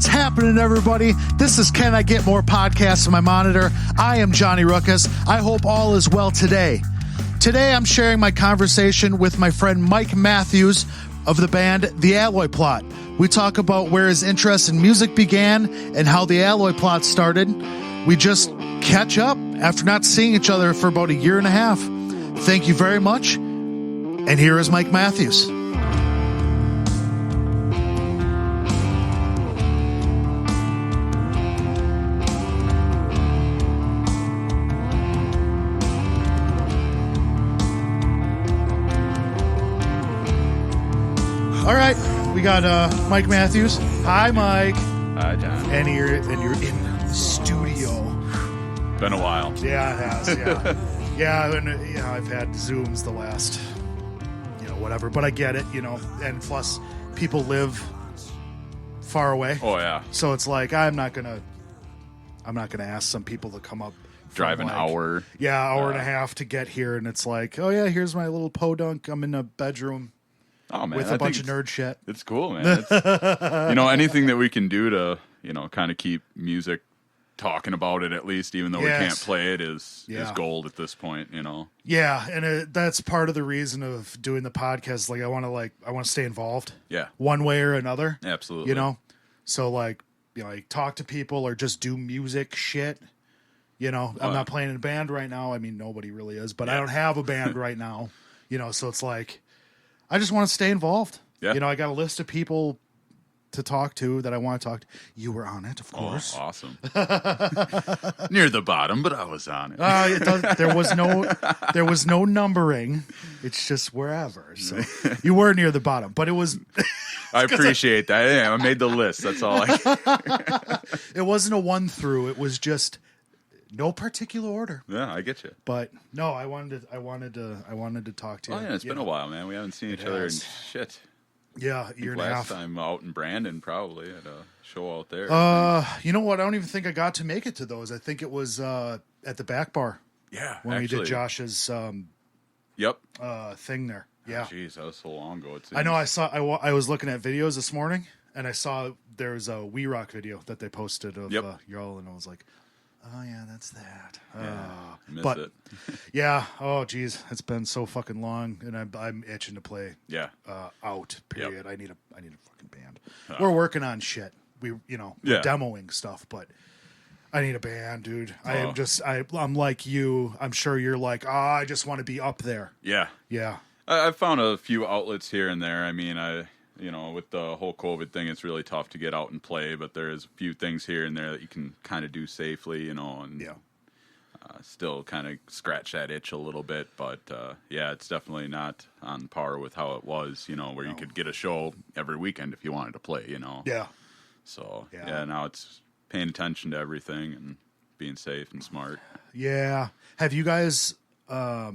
What's happening, everybody? This is Can I Get More Podcasts on my monitor. I am Johnny Ruckus. I hope all is well today. Today, I'm sharing my conversation with my friend Mike Matthews of the band The Alloy Plot. We talk about where his interest in music began and how The Alloy Plot started. We just catch up after not seeing each other for about a year and a half. Thank you very much. And here is Mike Matthews. All right, we got Mike Matthews. Hi, Mike. Hi, John. And you're in the studio. Been a while. Yeah, it has. Yeah, yeah. And I've had Zooms the last, whatever. But I get it, And plus, people live far away. Oh yeah. So it's like I'm not gonna ask some people to come up. Drive an hour. Yeah, hour and a half to get here, and it's like, oh yeah, here's my little podunk. I'm in a bedroom. Oh, man, with a bunch of nerd shit. It's cool, man. It's, anything that we can do to, kind of keep music talking about it at least, even though we can't play it, is gold at this point, Yeah, and that's part of the reason of doing the podcast. Like, I want to stay involved. Yeah. One way or another. Absolutely. So like talk to people or just do music shit. I'm not playing in a band right now. I mean, nobody really is, but I don't have a band right now. So it's like, I just want to stay involved. Yeah. I got a list of people to talk to that I want to talk to. You were on it, of course. Oh, awesome. Near the bottom, but I was on it. There was no numbering. It's just wherever. So you were near the bottom, but it was. I appreciate that. Yeah, I made the list. That's all. It wasn't a one through. It was just. No particular order. Yeah, I get you. But no, I wanted to talk to you. Oh yeah, it's been a while, man. We haven't seen each other in shit. Yeah, a year and a half. Last time out in Brandon, probably at a show out there. You know what? I don't even think I got to make it to those. I think it was at the back bar. Yeah, when we did Josh's thing there. Yeah. Jeez, that was so long ago. I know. I was looking at videos this morning, and I saw there's a We Rock video that they posted of y'all, and I was like. Oh yeah, that's that. Yeah, I missed it. Yeah. Oh geez, it's been so fucking long, and I'm itching to play. Yeah. Out. Period. Yep. I need a fucking band. We're working on shit. We're demoing stuff, but I need a band, dude. I'm like you. I'm sure you're like, I just want to be up there. Yeah. Yeah. I've found a few outlets here and there. I mean, with the whole COVID thing, it's really tough to get out and play, but there's a few things here and there that you can kind of do safely, and still kind of scratch that itch a little bit. But, it's definitely not on par with how it was, where you could get a show every weekend if you wanted to play, Yeah. So, now it's paying attention to everything and being safe and smart. Yeah. Have you guys, y'all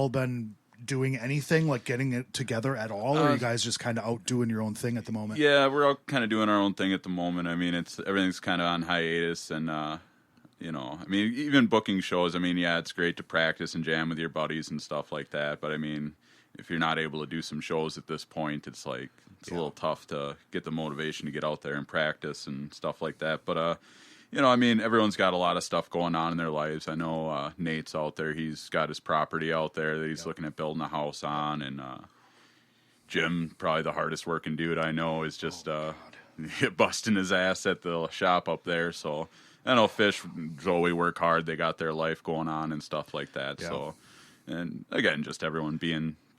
been doing anything like getting it together at all, or are you guys just kind of out doing your own thing at the moment? Yeah, we're all kind of doing our own thing at the moment. I mean, everything's kind of on hiatus, and I mean, even booking shows. I mean, it's great to practice and jam with your buddies and stuff like that. But I mean, if you're not able to do some shows at this point, it's like a little tough to get the motivation to get out there and practice and stuff like that. But I mean, everyone's got a lot of stuff going on in their lives. I know Nate's out there. He's got his property out there that he's looking at building a house on. And Jim, probably the hardest working dude I know, is just busting his ass at the shop up there. So I know Fish, Joey work hard. They got their life going on and stuff like that. Yeah. So, and again, just everyone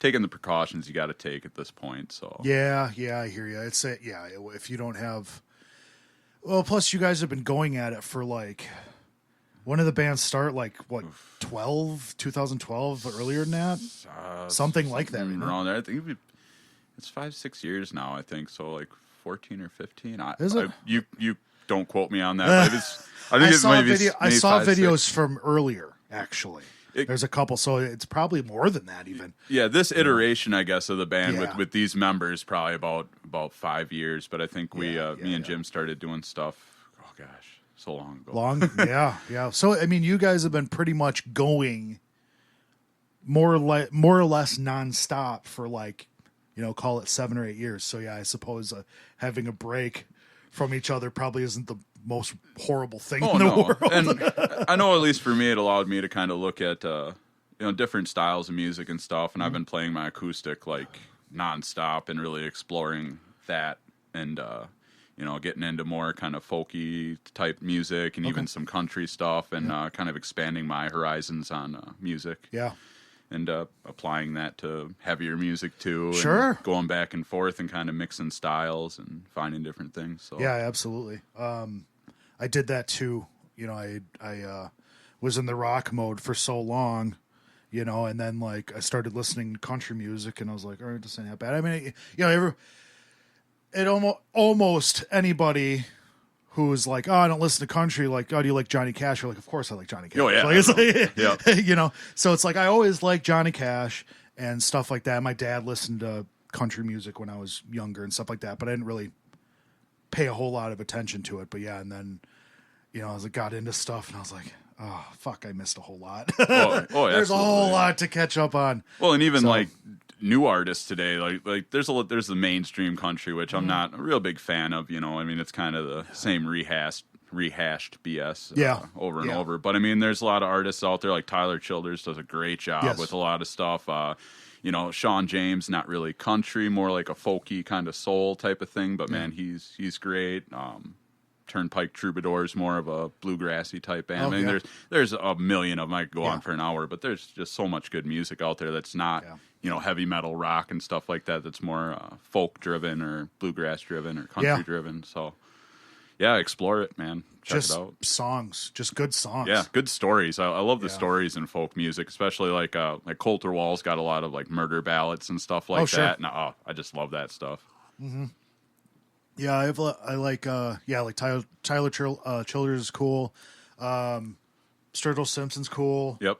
taking the precautions you got to take at this point. So yeah, I hear you. It's if you don't have. Well, plus you guys have been going at it for like, when did the band start? Like what, 2012, earlier than that? Something like that. Around there. I think it's 5-6 years now, I think. So like 14 or 15. Is it? You don't quote me on that. But I saw videos from earlier, actually. There's a couple, so it's probably more than that even. Yeah, this iteration, I guess, of the band with these members, probably about 5 years. But I think me and Jim started doing stuff. Oh gosh, so long ago. Yeah. So I mean, you guys have been pretty much going more or less nonstop for like call it 7 or 8 years. So yeah, I suppose having a break from each other probably isn't the most horrible thing in the world. And I know, at least for me, it allowed me to kind of look at different styles of music and stuff. And I've been playing my acoustic like nonstop and really exploring that, and getting into more kind of folky type music and even some country stuff, and kind of expanding my horizons on music. Yeah. And applying that to heavier music too. Sure. And going back and forth and kind of mixing styles and finding different things. So yeah, absolutely. I did that too. I was in the rock mode for so long, and then like I started listening to country music, and I was like, all right, this ain't that bad. I mean, almost anybody who's like, oh, I don't listen to country, like, oh, do you like Johnny Cash? You're like, of course I like Johnny Cash. Oh, yeah. Like, it's like, yeah. So it's like I always liked Johnny Cash and stuff like that. My dad listened to country music when I was younger and stuff like that, but I didn't really pay a whole lot of attention to it. But yeah, and then, as I got into stuff, and I was like, oh, fuck, I missed a whole lot. There's a whole lot to catch up on. Well, and even like new artists today, like there's the mainstream country, which I'm not a real big fan of. I mean, it's kind of the same rehashed BS over and over. But I mean, there's a lot of artists out there, like Tyler Childers does a great job with a lot of stuff. Sean James, not really country, more like a folky kind of soul type of thing, but man, he's great. Turnpike Troubadours, more of a bluegrassy type band. I mean, there's a million of them. I could go on for an hour, but there's just so much good music out there that's not, heavy metal rock and stuff like that. That's more folk driven or bluegrass driven or country driven. So, yeah, explore it, man. Check it out. Songs, just good songs. Yeah, good stories. I love the stories in folk music, especially like Colter Wall's got a lot of like murder ballads and stuff like that. And I just love that stuff. Mm-hmm. Yeah, I like Tyler Childers is cool. Sturgill Simpson's cool. Yep.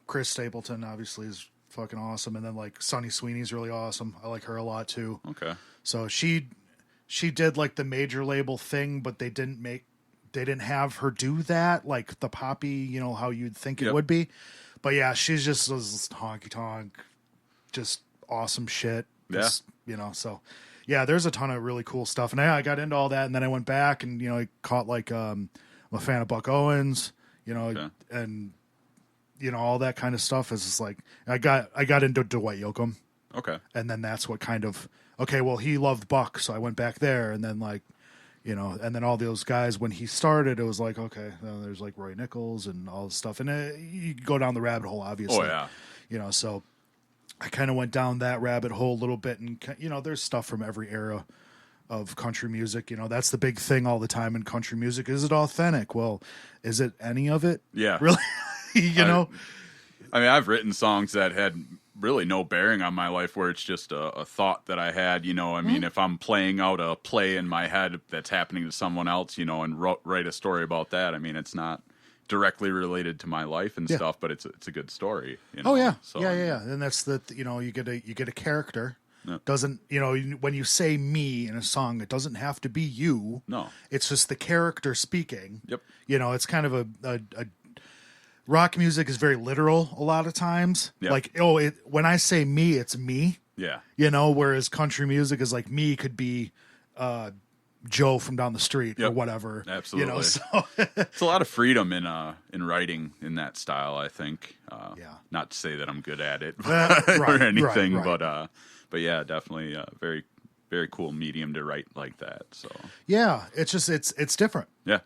Chris Stapleton obviously is fucking awesome, and then like Sunny Sweeney's really awesome. I like her a lot too. Okay. So she did like the major label thing, but they didn't have her do that like the poppy, how you'd think it would be. But yeah, she's just this honky tonk, just awesome shit. Just, so. Yeah, there's a ton of really cool stuff, and I got into all that, and then I went back and I caught like I'm a fan of Buck Owens, and all that kind of stuff. Is just like I got into Dwight Yoakam, okay, and then that's what kind of well, he loved Buck, so I went back there, and then like and then all those guys when he started, it was like okay, there's like Roy Nichols and all this stuff, and you go down the rabbit hole, obviously. Oh yeah, so. I kind of went down that rabbit hole a little bit, and there's stuff from every era of country music. That's the big thing all the time in country music. Is it authentic? Well, is it any of it? Yeah, really. I mean, I've written songs that had really no bearing on my life, where it's just a thought that I had. I mean, if I'm playing out a play in my head that's happening to someone else, and write a story about that. I mean, it's not directly related to my life and stuff, but it's a good story. Oh yeah, so, yeah. And that's you get a character. Yeah. Doesn't when you say me in a song, it doesn't have to be you. No, it's just the character speaking. Yep. It's kind of a rock music is very literal a lot of times. Yep. Like when I say me, it's me. Yeah. Whereas country music is like me could be. Joe from down the street or whatever. Absolutely. So it's a lot of freedom in writing in that style, I think. Not to say that I'm good at it or anything, right. But yeah, definitely a very, very cool medium to write like that. So yeah, it's just it's different. Yeah.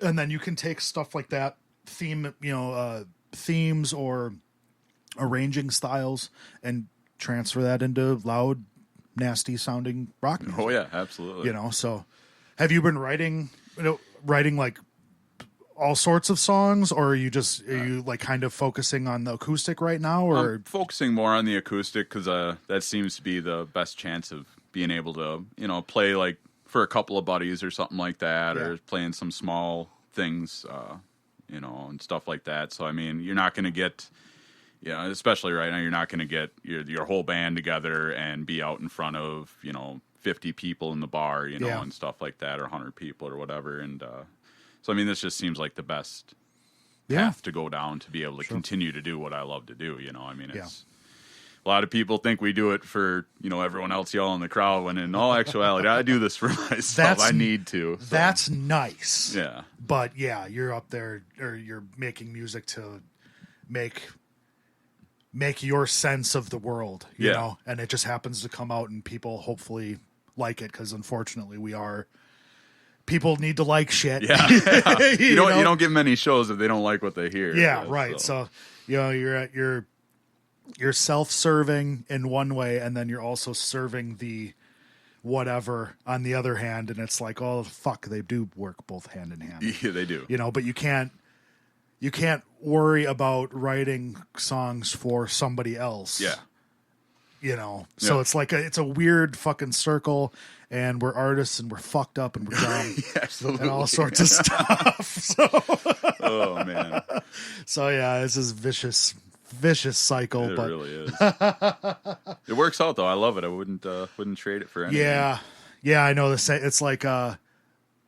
And then you can take stuff like that themes or arranging styles and transfer that into loud, nasty sounding rock music. Oh yeah, absolutely. So have you been writing like all sorts of songs, or are you like kind of focusing on the acoustic right now, or I'm focusing more on the acoustic because that seems to be the best chance of being able to play like for a couple of buddies or something like that, or playing some small things and stuff like that. So I mean, you're not going to get especially right now, you're not going to get your whole band together and be out in front of 50 people in the bar, and stuff like that, or 100 people or whatever. And so I mean, this just seems like the best path to go down to be able to continue to do what I love to do. I mean, it's a lot of people think we do it for, everyone else yelling in the crowd, when in all actuality, I do this for myself. I need to. So. That's nice. Yeah. But yeah, you're up there, or you're making music to make your sense of the world, you know, and it just happens to come out and people hopefully like it, because unfortunately people need to like shit. Yeah. you don't get many shows if they don't like what they hear. Yeah, right. So, you're self-serving in one way, and then you're also serving the whatever on the other hand, and it's like, oh fuck, they do work both hand in hand. Yeah, they do. But you can't worry about writing songs for somebody else. Yeah. So it's like it's a weird fucking circle, and we're artists and we're fucked up and we're dumb. Absolutely. And all sorts of stuff. So oh man. So yeah, it's this vicious cycle. It but really is. It works out though. I love it. I wouldn't trade it for anything. Yeah, I know this. It's like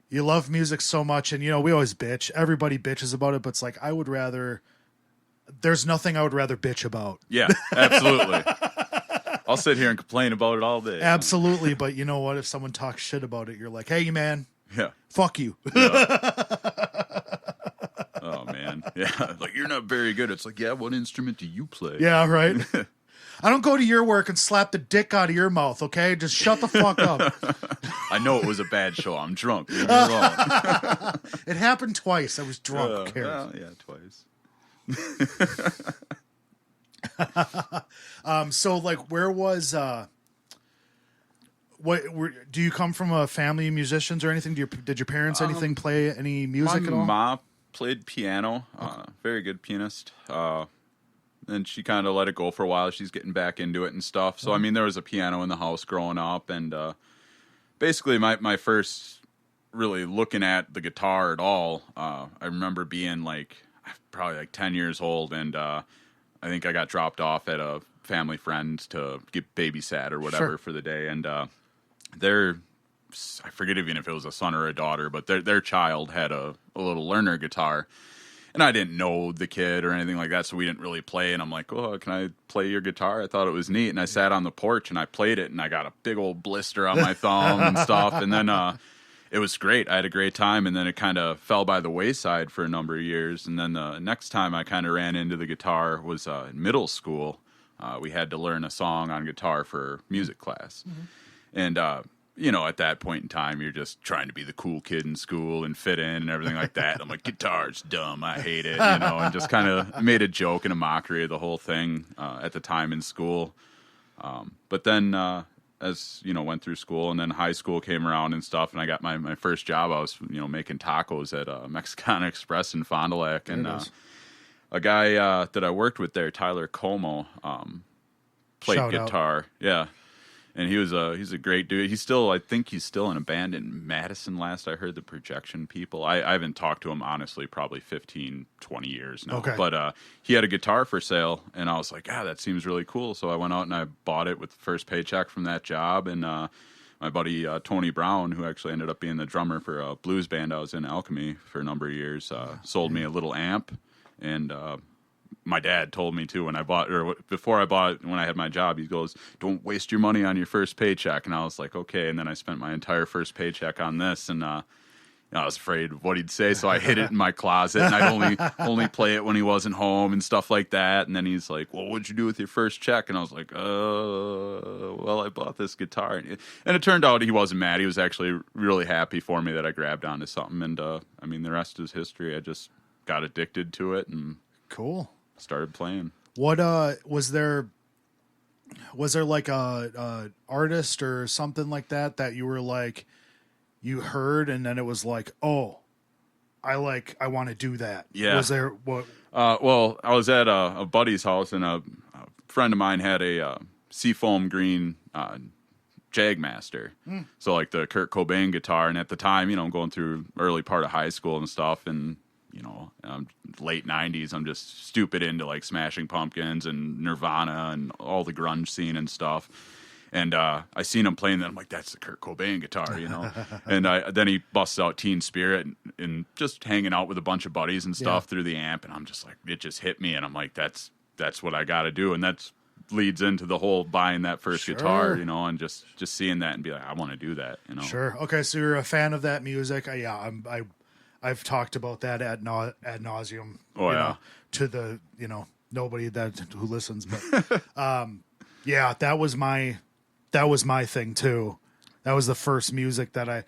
you love music so much, and we always bitch. Everybody bitches about it, but it's like there's nothing I would rather bitch about. Yeah, absolutely. I'll sit here and complain about it all day. Absolutely, but you know what? If someone talks shit about it, you're like, hey, man. Yeah. Fuck you. Yeah. Oh, man. Yeah. Like, you're not very good. It's like, yeah, what instrument do you play? Yeah, right. I don't go to your work and slap the dick out of your mouth, okay? Just shut the fuck up. I know it was a bad show. I'm drunk. Leave me alone. It happened twice. I was drunk. Who cares? Well, yeah, twice. So like, where was do you come from a family of musicians or anything? Did your parents play any music at all? My mom played piano, very good pianist. And she kind of let it go for a while. She's getting back into it and stuff. So I mean, there was a piano in the house growing up, and basically my first really looking at the guitar at all, I remember being probably 10 years old, and I think I got dropped off at a family friend to get babysat or whatever for the day, and I forget even if it was a son or a daughter, but their child had a little learner guitar, and I didn't know the kid or anything like that, so we didn't really play, and I'm like, oh, can I play your guitar? I thought it was neat, and I sat on the porch, and I played it, and I got a big old blister on my thumb and stuff, and then it was great. I had a great time, and then it kind of fell by the wayside for a number of years. And then the next time I kind of ran into the guitar was in middle school. We had to learn a song on guitar for music class. Mm-hmm. And, at that point in time, you're just trying to be the cool kid in school and fit in and everything like that. I'm like, guitar's dumb. I hate it, and just kind of made a joke and a mockery of the whole thing at the time in school. But then as went through school, and then high school came around and stuff, and I got my first job. I was making tacos at Mexicana Express in Fond du Lac, and a guy that I worked with there, Tyler Como, played Shout guitar. Out. Yeah, and he's a great dude. I think he's still in a band in Madison. Last I heard, the Projection People. I haven't talked to him honestly probably 15, 20 years now. Okay. But he had a guitar for sale, and I was like, that seems really cool. So I went out and I bought it with the first paycheck from that job. And my buddy Tony Brown, who actually ended up being the drummer for a blues band I was in, Alchemy, for a number of years, sold me a little amp. And my dad told me too when I bought, or before I bought it, when I had my job, he goes, "Don't waste your money on your first paycheck." And I was like, okay. And then I spent my entire first paycheck on this, and I was afraid of what he'd say, so I hid it in my closet, and I'd only play it when he wasn't home and stuff like that. And then he's like, "Well, what'd you do with your first check?" And I was like, well, I bought this guitar. And it turned out he wasn't mad. He was actually really happy for me that I grabbed onto something. And I mean, the rest is history. I just got addicted to it and cool. Started playing. What was there like a artist or something like that you were like, you heard and then it was like, oh, I want to do that? Yeah. Was there what? Well, I was at a buddy's house, and a friend of mine had a seafoam green Jagmaster. So like the Kurt Cobain guitar, and at the time, going through early part of high school and stuff, and late 90s, I'm just stupid into like Smashing Pumpkins and Nirvana and all the grunge scene and stuff. And I seen him playing that. I'm like, that's the Kurt Cobain guitar, And then he busts out Teen Spirit and just hanging out with a bunch of buddies and stuff through the amp. And I'm just like, it just hit me. And I'm like, that's what I got to do. And that's leads into the whole buying that first Sure. guitar, and just seeing that and be like, I want to do that, Sure. Okay, so you're a fan of that music. I've talked about that ad nauseum. Oh, yeah. To the nobody who listens, but yeah, that was my thing too. That was the first music that I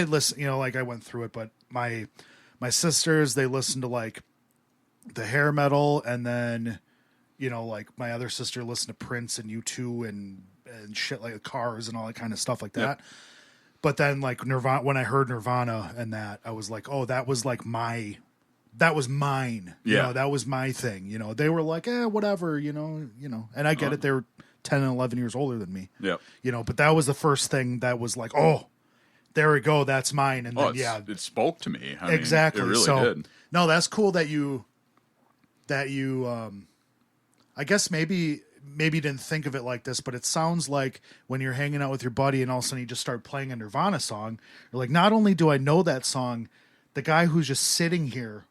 listened. I went through it, but my sisters, they listened to like the hair metal, and then like my other sister listened to Prince and U2 and shit, like Cars and all that kind of stuff like that. Yep. But then like Nirvana, when I heard Nirvana and that, I was like, oh, that was like that was mine. Yeah. That was my thing. They were like, whatever, and I get it. They were 10 and 11 years older than me. Yep. But that was the first thing that was like, oh, there we go. That's mine. And then, it spoke to me. Exactly. It really so, did. No, that's cool that you, I guess maybe didn't think of it like this, but it sounds like when you're hanging out with your buddy and all of a sudden you just start playing a Nirvana song, you're like, not only do I know that song, the guy who's just sitting here,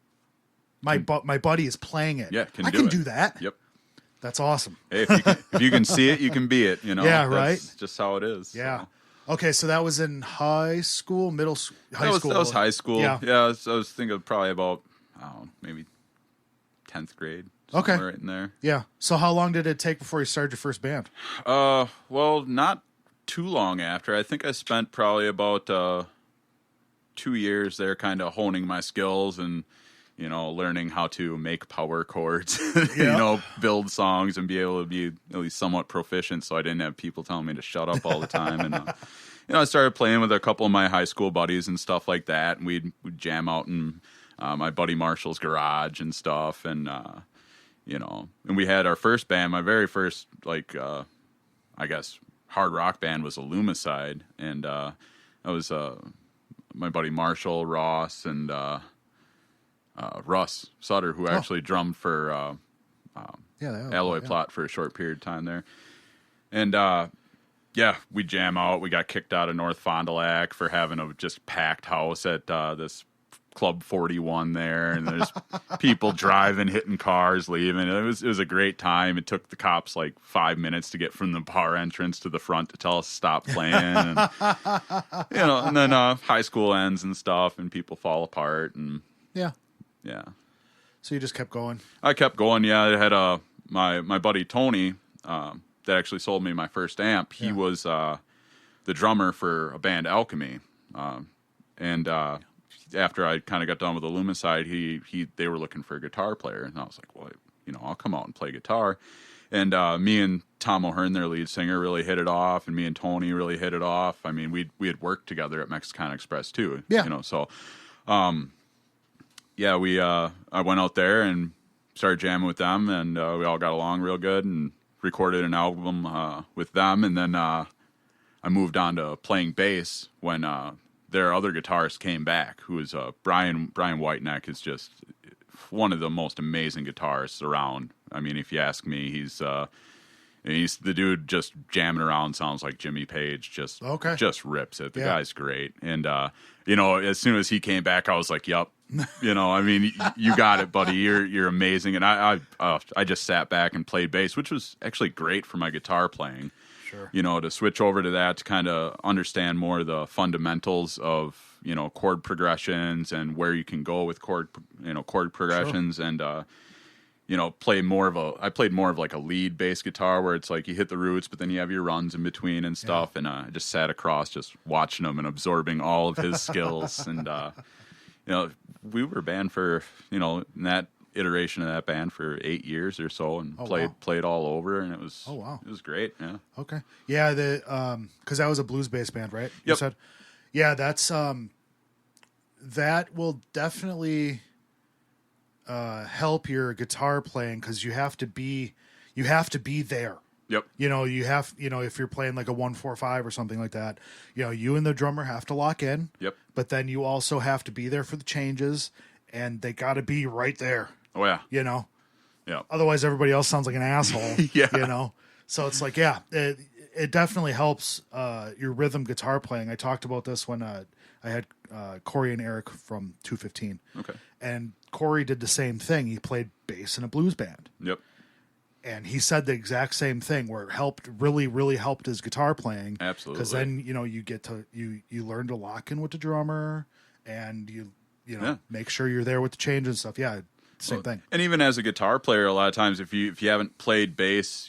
my buddy is playing it. Yeah, I can do that. Yep. That's awesome. Hey, if you can see it, you can be it. Yeah, right. That's just how it is. Yeah. So. Okay, so that was in high school, middle school, school. That was high school. Yeah. I was thinking probably about, I don't know, maybe 10th grade. Okay. Right in there. Yeah. So how long did it take before you started your first band? Well, not too long after. I think I spent probably about 2 years there kind of honing my skills and, learning how to make power chords, build songs and be able to be at least somewhat proficient so I didn't have people telling me to shut up all the time. And, I started playing with a couple of my high school buddies and stuff like that. And we'd jam out in my buddy Marshall's garage and stuff. And, and we had our first band, my very first, I guess, hard rock band was Illumicide. And that was my buddy Marshall, Ross, and Russ Sutter, who actually drummed for Alloy Plot for a short period of time there. And, we jam out. We got kicked out of North Fond du Lac for having a just packed house at this Club 41 there, and there's people driving, hitting cars, leaving. It was a great time. It took the cops like 5 minutes to get from the bar entrance to the front to tell us to stop playing. And, and then high school ends and stuff, and people fall apart. And yeah. So you just kept going. I kept going. Yeah, I had my buddy Tony that actually sold me my first amp. He was the drummer for a band, Alchemy, and after I kind of got done with Illumicide, they were looking for a guitar player, and I was like, well, I'll come out and play guitar. And me and Tom O'Hearn, their lead singer, really hit it off, and me and Tony really hit it off. I mean, we had worked together at Mexicana Express too. Yeah. So I went out there and started jamming with them, and we all got along real good and recorded an album with them. And then I moved on to playing bass when their other guitarist came back, who is Brian Whiteneck, is just one of the most amazing guitarists around. I mean, if you ask me, he's the dude just jamming around, sounds like Jimmy Page, just rips it. The guy's great. And, as soon as he came back, I was like, yup. I mean, you got it, buddy. You're amazing. And I just sat back and played bass, which was actually great for my guitar playing. Sure. To switch over to that, to kind of understand more of the fundamentals of, chord progressions and where you can go with chord progressions. Sure. And, I played more of like a lead bass guitar where it's like you hit the roots, but then you have your runs in between and stuff. Yeah. And I just sat across just watching him and absorbing all of his skills. And, we were a band for, in that iteration of that band for 8 years or so, and played all over, and it was it was great. Yeah. Okay. Yeah. Because that was a blues based band, right? Yep. You said. Yeah, that's that will definitely help your guitar playing because you have to be there. Yep. If you're playing like a 1-4-5 or something like that, you and the drummer have to lock in. Yep. But then you also have to be there for the changes, and they got to be right there. Oh yeah. Yeah. Otherwise, everybody else sounds like an asshole. Yeah. So it's like, it definitely helps your rhythm guitar playing. I talked about this when I had Corey and Eric from 215. Okay. And Corey did the same thing. He played bass in a blues band. Yep. And he said the exact same thing, where it really helped his guitar playing. Absolutely. Because then, you get to, you learn to lock in with the drummer, and you make sure you're there with the change and stuff. Yeah, same thing. And even as a guitar player, a lot of times if you haven't played bass,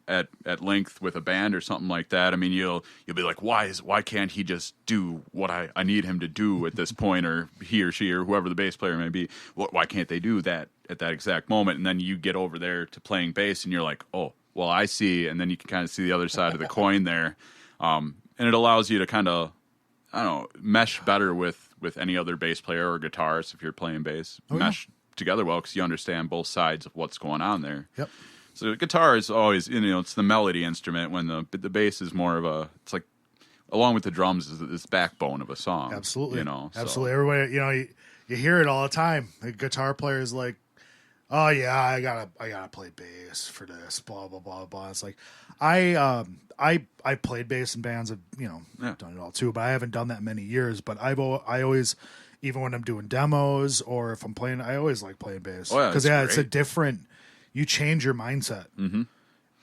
at length with a band or something like that, I mean, you'll be like, why can't he just do what I need him to do at this point, or he or she or whoever the bass player may be? Why can't they do that at that exact moment? And then you get over there to playing bass, and you're like, oh, well, I see. And then you can kind of see the other side of the coin there, and it allows you to kind of, I don't know, mesh better with any other bass player or guitarist if you're playing bass. Mesh together well because you understand both sides of what's going on there. Yep. So guitar is always, it's the melody instrument, when the bass is more of it's like, along with the drums, is this backbone of a song. Absolutely. Absolutely. So. Everybody, you hear it all the time. The guitar player is like, oh yeah, I gotta play bass for this, blah, blah, blah, blah. It's like, I played bass in bands, I've, done it all too, but I haven't done that many years, but I always, even when I'm doing demos or if I'm playing, I always like playing bass. Oh, yeah, because it's a different, you change your mindset. Mm-hmm.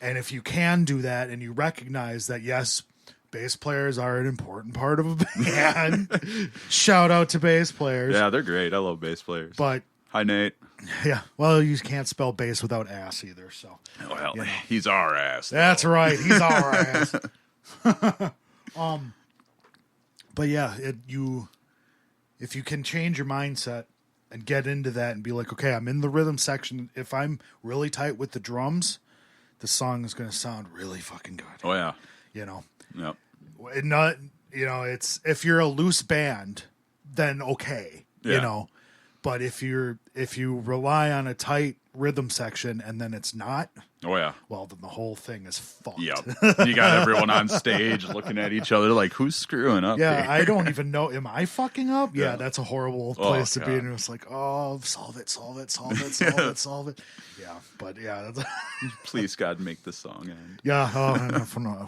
And if you can do that and you recognize that, yes, bass players are an important part of a band. Shout out to bass players. Yeah, they're great. I love bass players. But hi, Nate. Yeah, well, you can't spell bass without ass either. So, well, he's our ass. That's right. He's our ass. But yeah, if you can change your mindset and get into that and be like, okay, I'm in the rhythm section. If I'm really tight with the drums, the song is going to sound really fucking good. Oh yeah. Yep. Not, it's, if you're a loose band, then okay, but if you rely on a tight rhythm section and then it's not, oh yeah, well, then the whole thing is fucked. Yep. You got everyone on stage looking at each other like, who's screwing up? Yeah, here? I don't even know. Am I fucking up? Yeah, that's a horrible place to be. And it's like, oh, solve it. Yeah, but yeah. Please, God, make this song end. Yeah,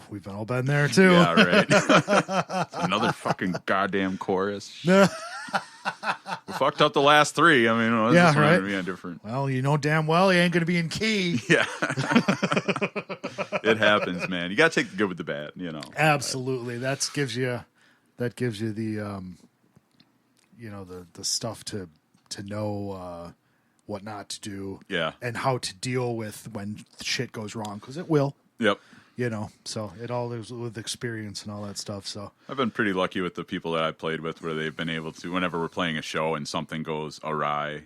we've all been there too. Yeah, right. Another fucking goddamn chorus. We fucked up the last three. I mean, yeah, right. Be different. Well, damn well he ain't going to be in key. Yeah, it happens, man. You got to take the good with the bad. Absolutely. That gives you the the stuff to know what not to do. Yeah, and how to deal with when shit goes wrong, because it will. Yep. So it all is with experience and all that stuff. So I've been pretty lucky with the people that I've played with, where they've been able to, whenever we're playing a show and something goes awry,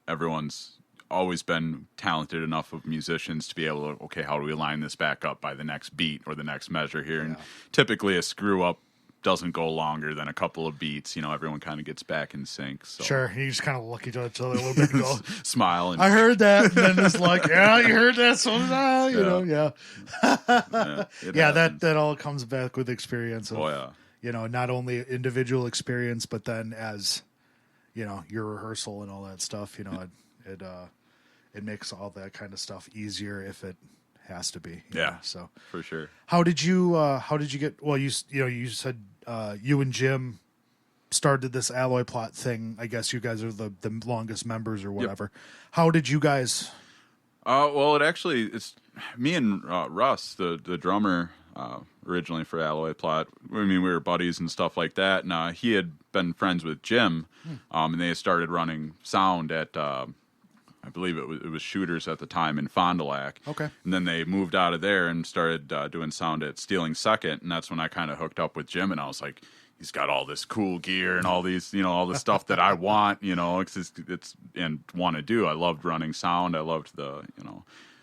everyone's always been talented enough of musicians to be able to, okay, how do we line this back up by the next beat or the next measure here? And typically a screw up doesn't go longer than a couple of beats. Everyone kind of gets back in sync. So. Sure, you just kind of look at each other a little bit and go, smile. And I heard that, and then it's like, yeah, you heard that, so did I. That all comes back with experience. Of, not only individual experience, but then as your rehearsal and all that stuff. It makes all that kind of stuff easier if it has to be. So for sure. How did you get, well, you said you and Jim started this Alloy Plot thing. I guess you guys are the longest members or whatever. Yep. How did you guys? Well, it's me and Russ, the drummer, originally for Alloy Plot. I mean, we were buddies and stuff like that. And he had been friends with Jim, and they started running sound at, I believe it was Shooters at the time in Fond du Lac. Okay. And then they moved out of there and started doing sound at Stealing Second, and that's when I kind of hooked up with Jim, and I was like, he's got all this cool gear and all these, all the stuff that I want, it's and want to do. I loved running sound. I loved the,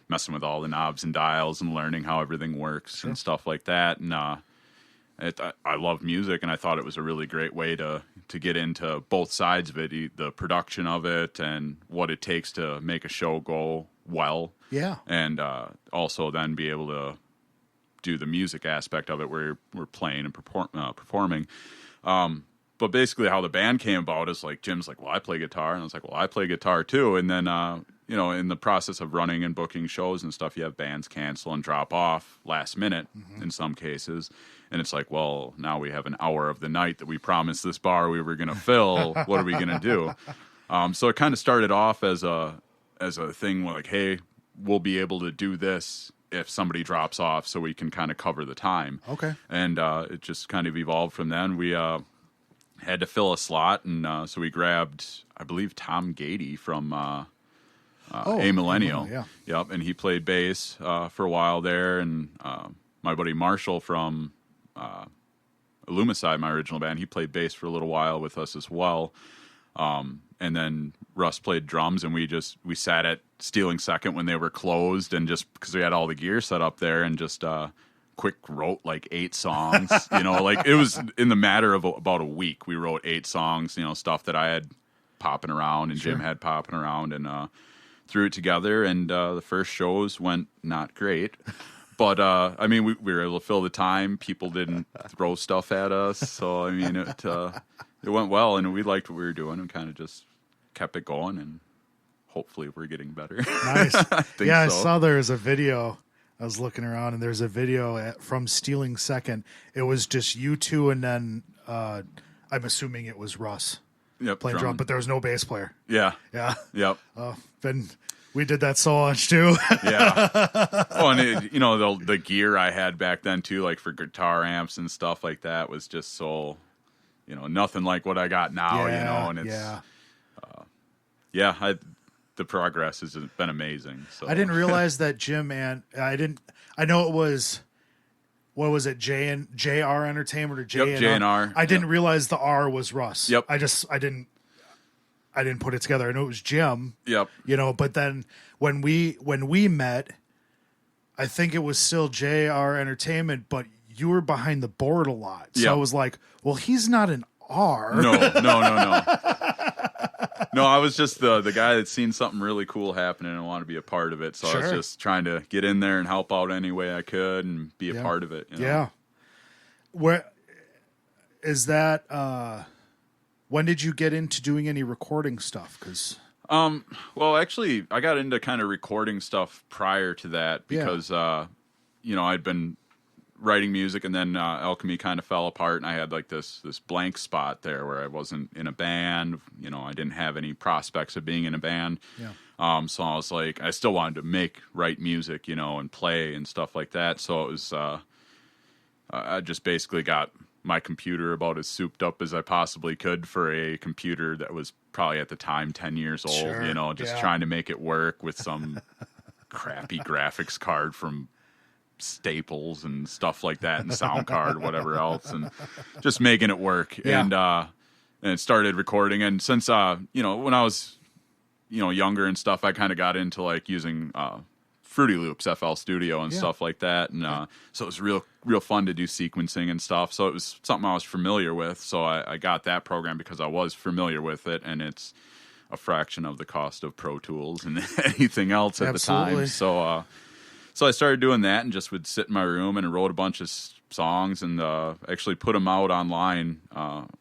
messing with all the knobs and dials and learning how everything works and stuff like that. And I love music, and I thought it was a really great way to get into both sides of it, the production of it and what it takes to make a show go well. Yeah. And also then be able to do the music aspect of it, where we're playing and performing. But basically how the band came about is like, Jim's like, well, I play guitar. And I was like, well, I play guitar too. And then, in the process of running and booking shows and stuff, you have bands cancel and drop off last minute in some cases. And it's like, well, now we have an hour of the night that we promised this bar we were going to fill. What are we going to do? So it kind of started off as a thing where like, hey, we'll be able to do this if somebody drops off, so we can kind of cover the time. Okay. And it just kind of evolved from then. We had to fill a slot, and so we grabbed, I believe, Tom Gady from A Millennial. Yeah. Yep, and he played bass for a while there, and my buddy Marshall from Illumicide, my original band, he played bass for a little while with us as well. And then Russ played drums, and we sat at Stealing Second when they were closed, and just because we had all the gear set up there, and just quick wrote like 8 songs. Like it was in the matter of about a week. We wrote 8 songs, stuff that I had popping around and Jim had popping around, and threw it together. And the first shows went not great. But, I mean, we were able to fill the time. People didn't throw stuff at us. So, I mean, it went well, and we liked what we were doing, and kind of just kept it going, and hopefully we're getting better. Nice. I so. saw there was a video. I was looking around, and there's a video from Stealing Second. It was just you two, and then I'm assuming it was Russ playing drum, but there was no bass player. Yeah. Yeah. Yep. We did that so much too. Yeah. Oh, and the gear I had back then too, like for guitar amps and stuff like that, was just so, nothing like what I got now. And it's the progress has been amazing. So I didn't realize that Jim and I know it was, what was it, JR Entertainment or JNR? Yep, JNR. I didn't realize the R was Russ. Yep. I didn't put it together. I know it was Jim. Yep. But then when we met, I think it was still JR Entertainment, but you were behind the board a lot. So I was like, well, he's not an R. No. No, I was just the guy that's seen something really cool happening and wanted to be a part of it. So I was just trying to get in there and help out any way I could and be a part of it. Yeah. Where is that? When did you get into doing any recording stuff? Well, actually, I got into kind of recording stuff prior to that because, I'd been writing music, and then Alchemy kind of fell apart, and I had like this blank spot there where I wasn't in a band. I didn't have any prospects of being in a band. Yeah. So I was like, I still wanted to write music, and play and stuff like that. So it was, I just basically got my computer about as souped up as I possibly could for a computer that was probably at the time 10 years old, trying to make it work with some crappy graphics card from Staples and stuff like that, and sound card, whatever else, and just making it work. And it started recording. And since, when I was, younger and stuff, I kind of got into like using, Fruity Loops, FL Studio and stuff like that. And so it was real fun to do sequencing and stuff. So it was something I was familiar with. So I got that program because I was familiar with it, and it's a fraction of the cost of Pro Tools and anything else at the time. So I started doing that and just would sit in my room and wrote a bunch of songs, and actually put them out online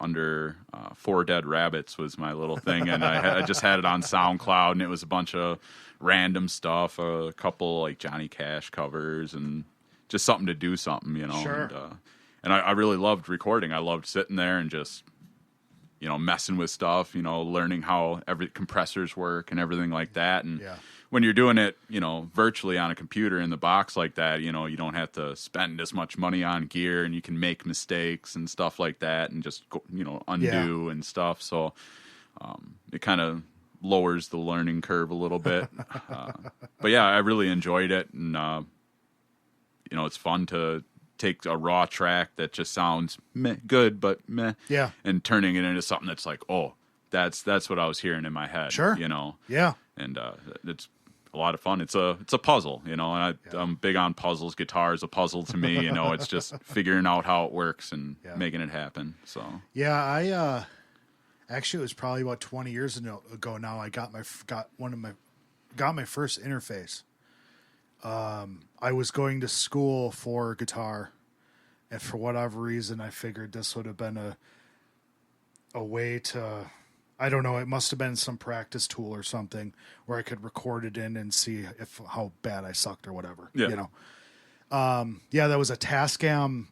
under Four Dead Rabbits was my little thing. And I just had it on SoundCloud, and it was a bunch of random stuff, a couple like Johnny Cash covers, and just something to do something, Sure. And I really loved recording. I loved sitting there and just, messing with stuff, learning how compressors work and everything like that. And when you're doing it, virtually on a computer in the box like that, you don't have to spend as much money on gear, and you can make mistakes and stuff like that, and just go, undo and stuff. So it kind of lowers the learning curve a little bit. But yeah, I really enjoyed it. And, it's fun to take a raw track that just sounds good, but meh. Yeah. And turning it into something that's like, oh, that's what I was hearing in my head. Sure. Yeah. And it's a lot of fun. It's a puzzle, and I'm big on puzzles. Guitar is a puzzle to me, it's just figuring out how it works and making it happen. So yeah, I actually, it was probably about 20 years ago now. I got my first interface. I was going to school for guitar, and for whatever reason, I figured this would have been a way to, I don't know, it must have been some practice tool or something where I could record it in and see how bad I sucked or whatever. Yeah. That was a Tascam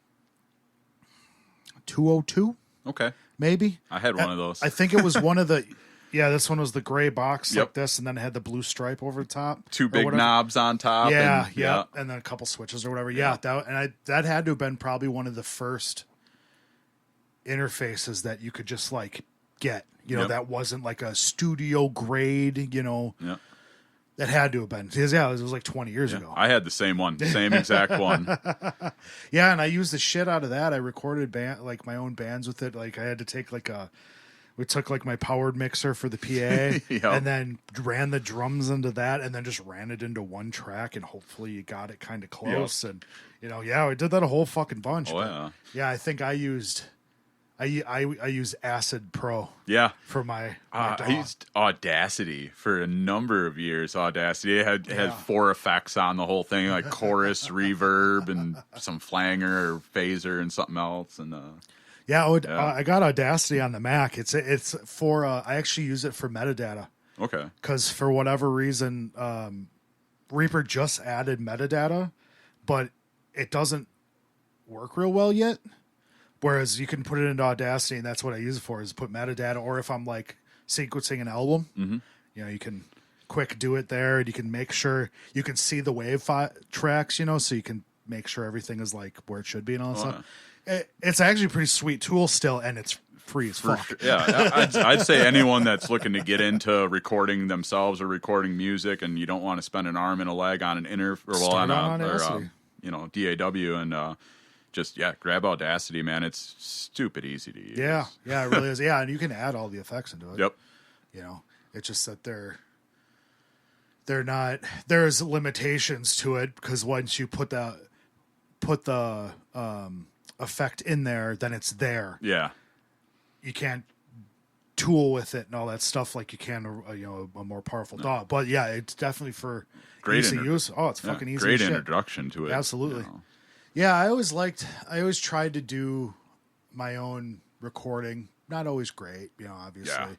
202. Okay. Maybe. I had one of those. I think it was one of the Yeah, this one was the gray box Yep. like this, and then it had the blue stripe over the top. Two or big whatever. knobs on top. Yeah, and, yeah, and then a couple switches or whatever. Yeah, that had to have been probably one of the first interfaces that you could just like get. You know, Yep. that wasn't like a studio grade. You know, Yeah. that had to have been because it was like 20 years ago. I had the same one, same exact one. Yeah, and I used the shit out of that. I recorded like my own bands with it. Like I had to take we took like my powered mixer for the PA Yep. and then ran the drums into that and then just ran it into one track and hopefully you got it kind of close. And we did that a whole fucking bunch. Oh, yeah. Yeah, I think I used Acid Pro. Yeah. For my I used Audacity for a number of years. Audacity it had 4 effects on the whole thing, like chorus, reverb, and some flanger or phaser and something else. And I got Audacity on the Mac. It's for I actually use it for metadata. Okay. Because for whatever reason, Reaper just added metadata, but it doesn't work real well yet. Whereas you can put it into Audacity, and that's what I use it for, is put metadata. Or if I'm like sequencing an album, you can quick do it there, and you can make sure you can see the wave tracks, so you can make sure everything is like where it should be and all that stuff. It's actually a pretty sweet tool still, and it's free as fuck. Sure. Yeah, I'd say anyone that's looking to get into recording themselves or recording music, and you don't want to spend an arm and a leg on an DAW and just grab Audacity, man. It's stupid easy to use. Yeah, it really is. Yeah, and you can add all the effects into it. Yep. It's just that they're not. There's limitations to it because once you put the effect in there, then it's there. Yeah. You can't tool with it and all that stuff like you can a more powerful DAW. But yeah, it's definitely for great easy use. Oh, it's fucking easy. Great as shit. introduction to it. Absolutely. Yeah, I always tried to do my own recording. Not always great, obviously.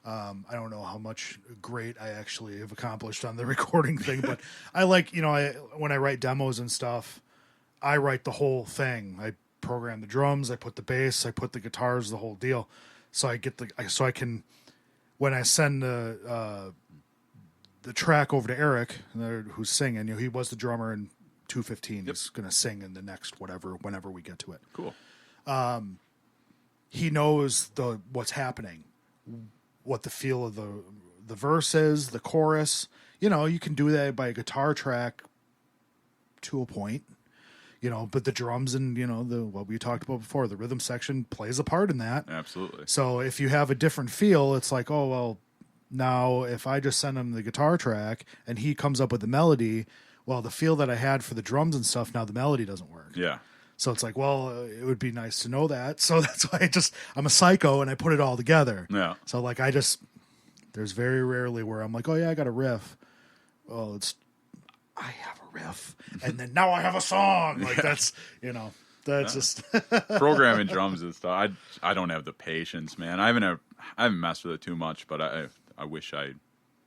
Yeah. I don't know how much great I actually have accomplished on the recording thing, but I like, when I write demos and stuff, I write the whole thing. I program the drums, I put the bass, I put the guitars, the whole deal. So I can, when I send the track over to Eric, who's singing, he was the drummer in 215. He's going to sing in the next whenever we get to it. Cool. He knows what's happening, what the feel of the verse is, the chorus. You can do that by a guitar track to a point, but the drums and, what we talked about before, the rhythm section plays a part in that. Absolutely. So if you have a different feel, it's like, oh, well, now if I just send him the guitar track and he comes up with the melody, well, the feel that I had for the drums and stuff, now the melody doesn't work. Yeah. So it's like, well, it would be nice to know that. So that's why I'm a psycho and I put it all together. Yeah. So like there's very rarely where I'm like, oh yeah, I got a riff. Well, I have a riff and then now I have a song. Like that's just programming drums and stuff. I don't have the patience, man. I haven't messed with it too much, but I wish I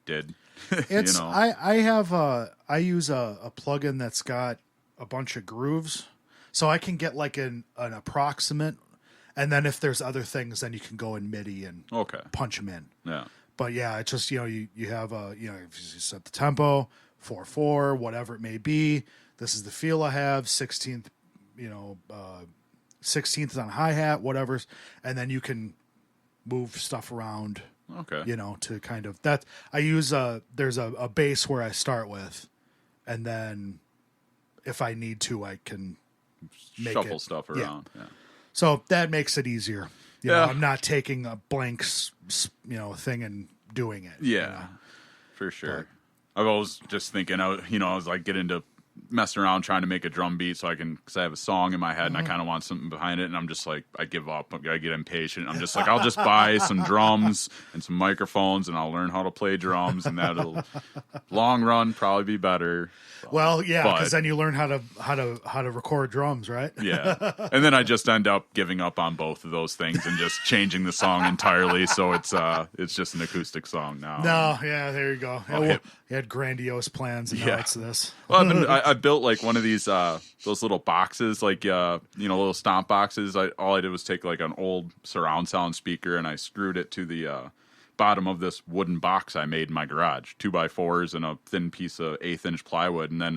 did. It's I use a plugin that's got a bunch of grooves, so I can get like an approximate, and then if there's other things, then you can go in MIDI and punch them in. Yeah. But yeah, it's just you have if you set the tempo 4/4, whatever it may be. This is the feel I have 16th, 16th on hi-hat, whatever, and then you can move stuff around. Okay. To kind of that I use there's a bass where I start with, and then if I need to, I can shuffle stuff around. Yeah. So that makes it easier. Yeah. I'm not taking a blank, thing and doing it. Yeah, for sure. I was just thinking, I was like getting into messing around trying to make a drum beat because I have a song in my head and I kind of want something behind it, and I'm just like, I give up. I get impatient. I'm just like, I'll just buy some drums and some microphones and I'll learn how to play drums, and that'll long run probably be better. Well, yeah, because then you learn how to record drums, right? Yeah, and then I just end up giving up on both of those things and just changing the song entirely. So it's just an acoustic song now. No, yeah, there you go. You had grandiose plans, and now it's this. Well, I built like one of these those little boxes, like little stomp boxes. All I did was take like an old surround sound speaker and I screwed it to the bottom of this wooden box I made in my garage, 2x4s and a thin piece of 1/8-inch plywood, and then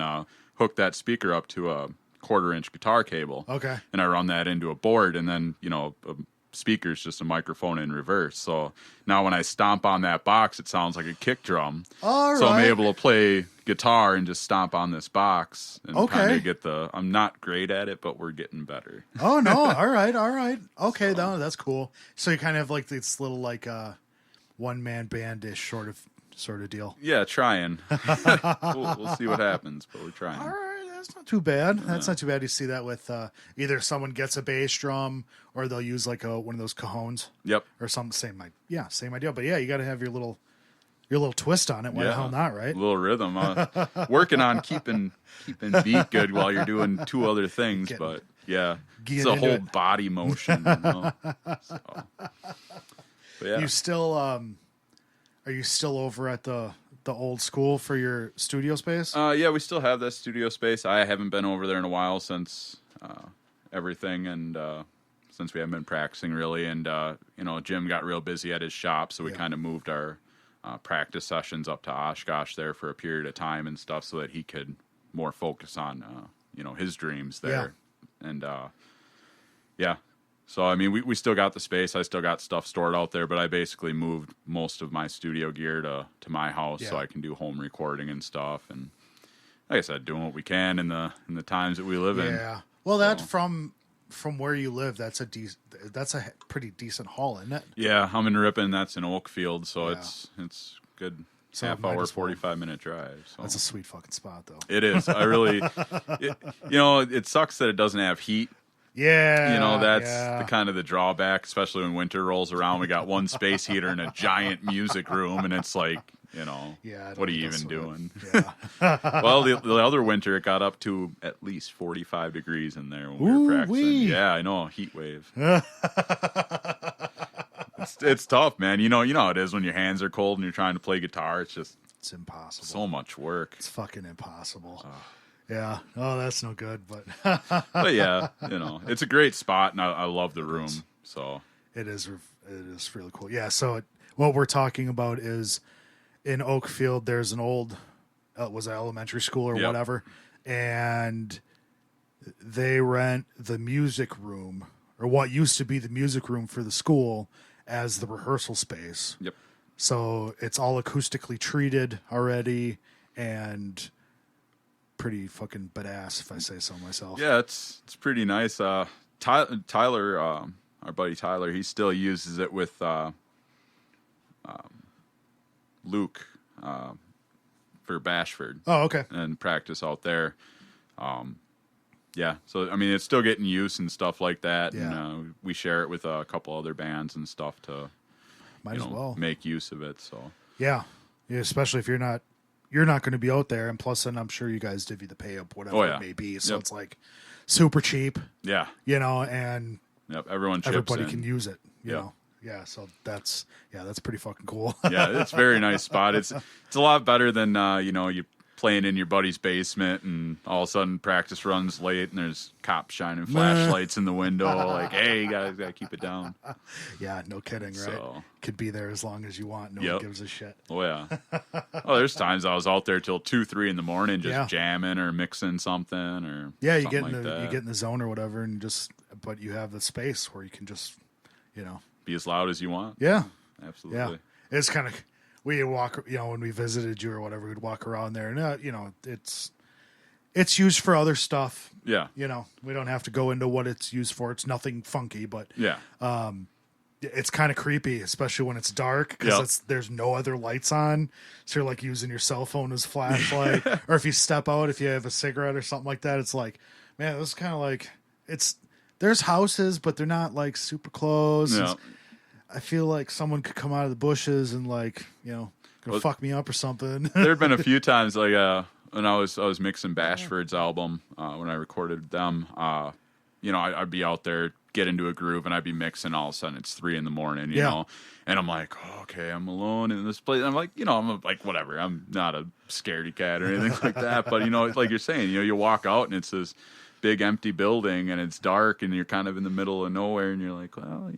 hook that speaker up to a 1/4-inch guitar cable. Okay. And I run that into a board, and then, a speaker's just a microphone in reverse. So now when I stomp on that box, it sounds like a kick drum. All right. So I'm able to play guitar and just stomp on this box and Okay. kind of get I'm not great at it, but we're getting better. Oh, no. All right. Okay, that's cool. So you kind of have like this little like one-man band-ish sort of deal. Yeah, trying. We'll see what happens, but we're trying. All right. That's not too bad. That's not too bad. You see that with either someone gets a bass drum or they'll use like one of those cajones. Yep. Or something. Same idea. But yeah, you got to have your little twist on it. Why the hell not, right? A little rhythm. Working on keeping beat good while you're doing two other things, but yeah, it's a whole body motion. So. But yeah. You still are you still over at the old school for your studio space? Yeah, we still have that studio space. I haven't been over there in a while since everything, and since we haven't been practicing really. And Jim got real busy at his shop, so we kind of moved our practice sessions up to Oshkosh there for a period of time and stuff, so that he could more focus on his dreams there. Yeah. And yeah. So, I mean, we still got the space. I still got stuff stored out there, but I basically moved most of my studio gear to my house so I can do home recording and stuff. And like I said, doing what we can in the times that we live in. Yeah. Well, that from where you live, that's a pretty decent haul, isn't it? Yeah, I'm in Ripon. That's in Oakfield, so it's good. So half hour, 45-minute drive. So. That's a sweet fucking spot, though. It is. I really, it sucks that it doesn't have heat. Yeah, that's the kind of the drawback, especially when winter rolls around. We got one space heater in a giant music room, and it's like, what are you even doing? Yeah. Well, the other winter, it got up to at least 45 degrees in there when we were practicing. Yeah, I know, heat wave. It's tough, man. You know how it is when your hands are cold and you're trying to play guitar. It's impossible. So much work. It's fucking impossible. Yeah. Oh, that's no good. But but yeah, it's a great spot, and I love the room. So it is really cool. Yeah. So what we're talking about is in Oakfield. There's an old was it elementary school or whatever, and they rent the music room or what used to be the music room for the school as the rehearsal space. Yep. So it's all acoustically treated already and pretty fucking badass, if I say so myself. Yeah, it's pretty nice. Tyler, our buddy Tyler, he still uses it with Luke for Bashford. Oh, okay. And practice out there. Yeah, so I mean, it's still getting use and stuff like that. Yeah. And we share it with a couple other bands and stuff to Might as well make use of it. So yeah, especially if you're not going to be out there, and plus, then I'm sure you guys divvy the pay up, whatever it may be. So it's like super cheap. Yeah, and everybody can use it. You know. Yeah, so that's pretty fucking cool. Yeah, it's a very nice spot. It's a lot better than you playing in your buddy's basement and all of a sudden practice runs late and there's cops shining flashlights in the window like, hey, you gotta keep it down. Yeah, no kidding, right? So, could be there as long as you want. No one gives a shit. Oh yeah. There's times I was out there till 2-3 in the morning just jamming or mixing something or you get in the zone or whatever, and but you have the space where you can just be as loud as you want. Yeah, absolutely. Yeah, it's kind of. We walk, when we visited you or whatever, we'd walk around there, and it's used for other stuff. Yeah, we don't have to go into what it's used for. It's nothing funky, but it's kind of creepy, especially when it's dark because there's no other lights on, so you're like using your cell phone as flashlight, or if you step out, if you have a cigarette or something like that, it's like, man, this is kind of like there's houses, but they're not like super close. Yeah. I feel like someone could come out of the bushes and gonna fuck me up or something. There had been a few times when I was mixing Bashford's album when I recorded them. I'd be out there, get into a groove, and I'd be mixing. All of a sudden, it's 3 a.m. You know, and I'm like, okay, I'm alone in this place. I'm like, I'm like, whatever. I'm not a scaredy cat or anything like that. But like you're saying, you walk out and it's this big empty building and it's dark and you're kind of in the middle of nowhere and you're like, well,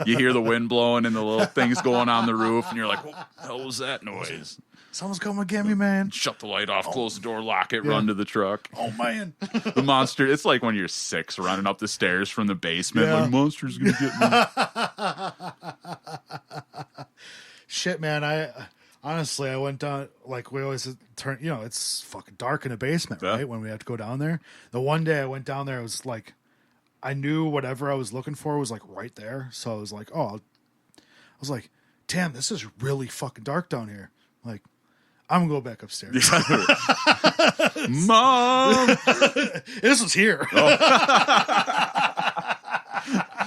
you hear the wind blowing and the little things going on the roof and you're like, what the hell was that noise? Someone's coming to get me, man. Shut the light off, close the door, lock it, run to the truck. Oh, man. The monster, it's like when you're 6 running up the stairs from the basement. Like, monster's going to get me. Shit, man. I went down, like we always turn, it's fucking dark in the basement, right? When we have to go down there. The one day I went down there, it was like, I knew whatever I was looking for was like right there. So I was like, damn, this is really fucking dark down here. Like, I'm gonna go back upstairs. Mom, this was here.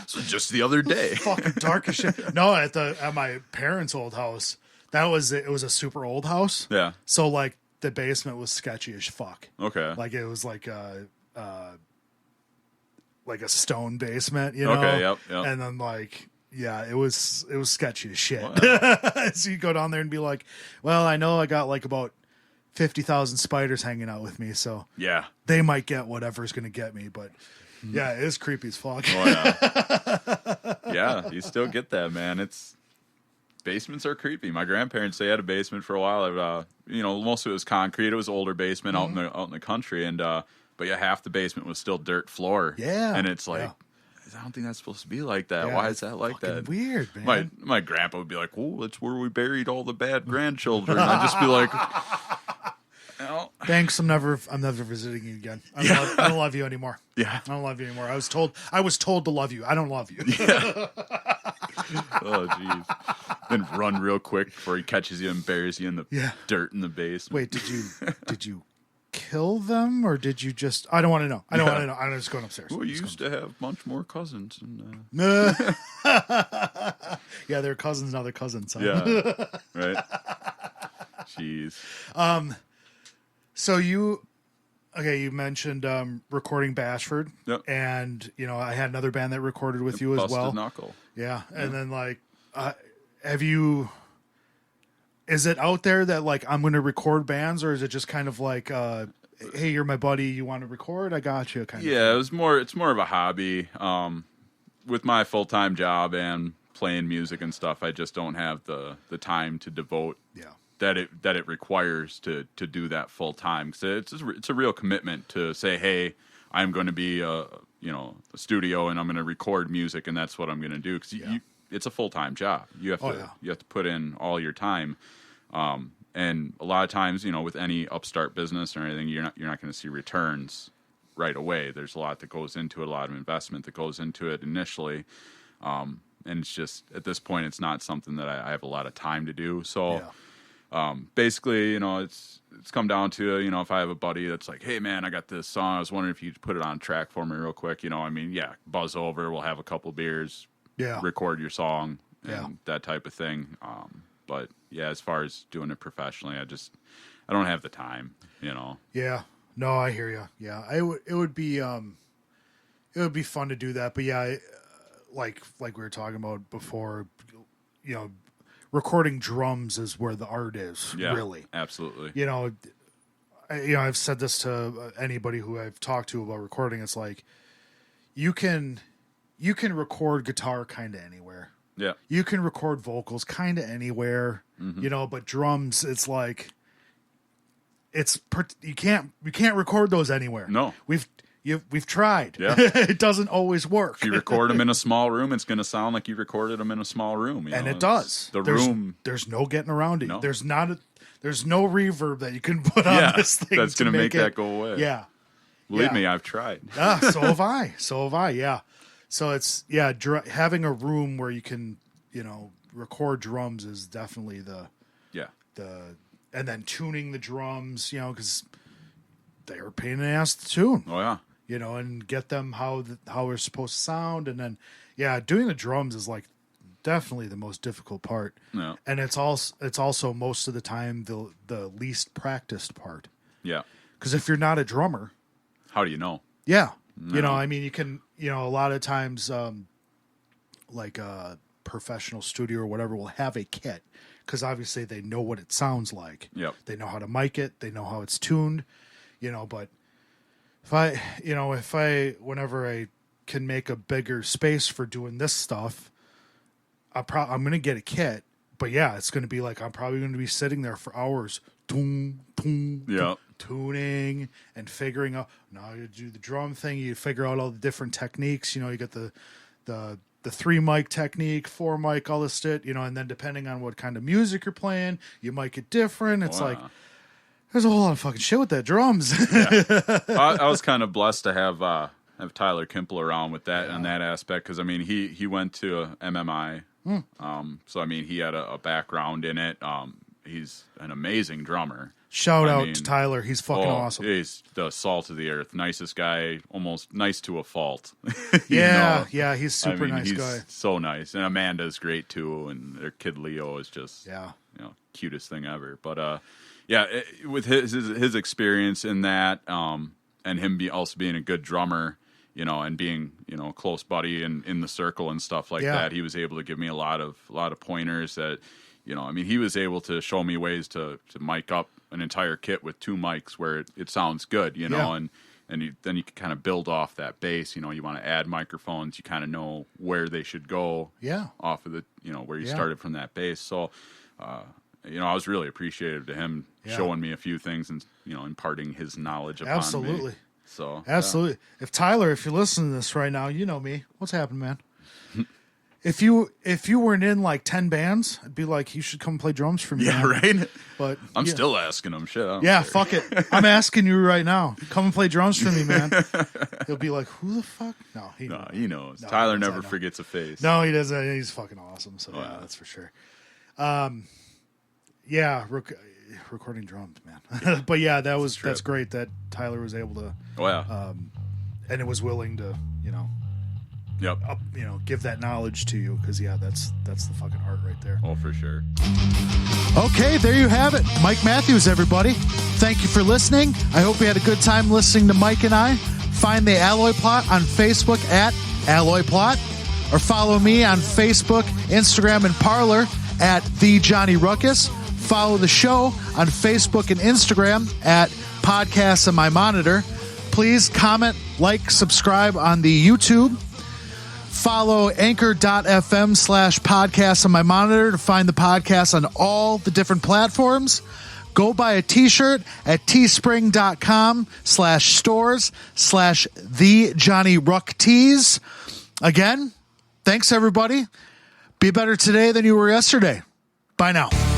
So just the other day, fucking dark as shit. No, at my parents' old house, it was a super old house. Yeah. So like the basement was sketchy as fuck. Okay. Like it was like a stone basement, Okay. Yep. And then like. Yeah, it was sketchy as shit. Wow. So you go down there and be like, well, I know I got like about 50,000 spiders hanging out with me, so yeah, they might get whatever's going to get me, but yeah, it is creepy as fuck. Oh, yeah. Yeah, you still get that, man. Basements are creepy. My grandparents, they had a basement for a while. Most of it was concrete. It was older basement out in the country, and but yeah, half the basement was still dirt floor. Yeah. And it's like, I don't think that's supposed to be like that. Yeah, why is that like that? Weird, man. My grandpa would be like, "Oh, that's where we buried all the bad grandchildren." I'd just be like, "Thanks, I'm never visiting you again. I don't love you anymore. Yeah, I don't love you anymore. I was told to love you. I don't love you." Yeah. Oh, jeez. Then run real quick before he catches you and buries you in the dirt in the basement. Wait, did you kill them, or did you just? I don't want to know. I don't want to know. I'm just going upstairs. We used to have much more cousins. And, yeah, they're cousins, now they're cousins. Huh? Yeah, right. Jeez. So you mentioned recording Bashford, and I had another band that recorded with you as Busted well. Knuckle. Yeah, and then like, have you? Is it out there that like I'm going to record bands, or is it just kind of like, hey, you're my buddy, you want to record? I got you. Kind of. Yeah, it's more of a hobby. With my full-time job and playing music and stuff, I just don't have the time to devote. Yeah. That it requires to do that full time, because it's a real commitment to say, hey, I'm going to be a studio and I'm going to record music and that's what I'm going to do, because it's a full time job. You have to put in all your time, and a lot of times with any upstart business or anything, you're not going to see returns right away. There's a lot that goes into it, a lot of investment that goes into it initially, and it's just at this point it's not something that I have a lot of time to do. So. Yeah. Basically, it's come down to, if I have a buddy that's like, hey man, I got this song, I was wondering if you could put it on track for me real quick, buzz over, we'll have a couple beers, record your song, and that type of thing. But yeah, as far as doing it professionally, I don't have the time, Yeah, no, I hear you. Yeah, it would be fun to do that, but yeah, like we were talking about before, recording drums is where the art is, really. Absolutely. I've said this to anybody who I've talked to about recording. It's like you can record guitar kind of anywhere. Yeah. You can record vocals kind of anywhere. Mm-hmm. But drums, it's like you can't record those anywhere. No. We've tried. Yeah. It doesn't always work. If you record them in a small room, it's going to sound like you recorded them in a small room. It does. There's no getting around it. No. There's no reverb that you can put on this thing. That's going to make that go away. Yeah. Believe me, I've tried. So have I. Yeah. So it's, having a room where you can, record drums is definitely and then tuning the drums, because they're a pain in the ass to tune. Oh, yeah. And get them how they're supposed to sound. And then, doing the drums is like definitely the most difficult part. Yeah. And it's also most of the time the least practiced part. Yeah. Because if you're not a drummer, how do you know? Yeah. No. You can, a lot of times, like a professional studio or whatever will have a kit, because obviously they know what it sounds like. Yep. They know how to mic it. They know how it's tuned. But whenever I can make a bigger space for doing this stuff, I'm going to get a kit. But yeah, it's going to be like I'm probably going to be sitting there for hours, tuning and figuring out. Now you do the drum thing, you figure out all the different techniques. You get the 3 mic technique, 4 mic, all this shit. And then depending on what kind of music you're playing, you might get different. It's like there's a whole lot of fucking shit with that drums. I was kind of blessed to have Tyler Kimple around with that on that aspect because he went to MMI. So he had a background in it. He's an amazing drummer. Shout out to Tyler. He's fucking awesome. He's the salt of the earth. Nicest guy, almost nice to a fault. Yeah, he's super nice he's guy. So nice. And Amanda's great too. And their kid Leo is just cutest thing ever. But with his experience in that, and him also being a good drummer, and being a close buddy in the circle and stuff like that, he was able to give me a lot of pointers that, he was able to show me ways to mic up an entire kit with 2 mics where it sounds good, and then you can kind of build off that bass. You want to add microphones, you kind of know where they should go off of the, where you started from that bass. So, I was really appreciative to him showing me a few things and, imparting his knowledge upon me. So absolutely. If Tyler, if you're listening to this right now, you know me. What's happening, man? If you weren't in like 10 bands, I'd be like, you should come play drums for me. Yeah, man. right. But I'm still asking him shit. Fuck it. I'm asking you right now. Come and play drums for me, man. He'll be like, who the fuck? No, he knows. No, Tyler never forgets a face. No, he doesn't. He's fucking awesome. So that's for sure. Recording drums, man. But yeah, that's great that Tyler was able to. And it was willing to, give that knowledge to you because that's the fucking art right there. Oh, for sure. Okay, there you have it. Mike Matthews, everybody. Thank you for listening. I hope you had a good time listening to Mike and I. Find the Alloy Plot on Facebook at Alloy Plot, or follow me on Facebook, Instagram, and Parler at The Johnny Ruckus. Follow the show on Facebook and Instagram at Podcasts on My Monitor. Please comment, like, subscribe on the YouTube. Follow anchor.fm/podcasts on my monitor to find the podcast on all the different platforms. Go buy a t-shirt at teespring.com/stores/The Johnny Ruck Tees. Again, thanks everybody. Be better today than you were yesterday. Bye now.